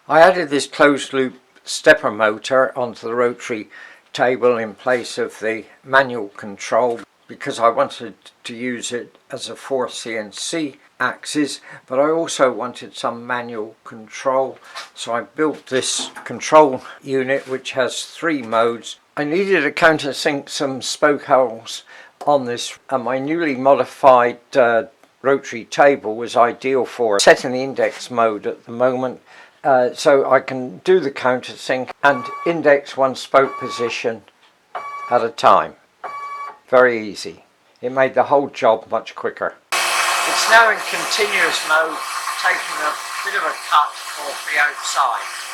I added this closed loop stepper motor onto the rotary table in place of the manual control because I wanted to use it as a 4 CNC axis, but I also wanted some manual control, so I built this control unit which has 3 modes. I needed to countersink some spoke holes on this, and my newly modified rotary table was ideal for it. Set in the index mode at the moment, so I can do the countersink and index one spoke position at a time. Very easy. It made the whole job much quicker. It's now in continuous mode, taking a bit of a cut off the outside.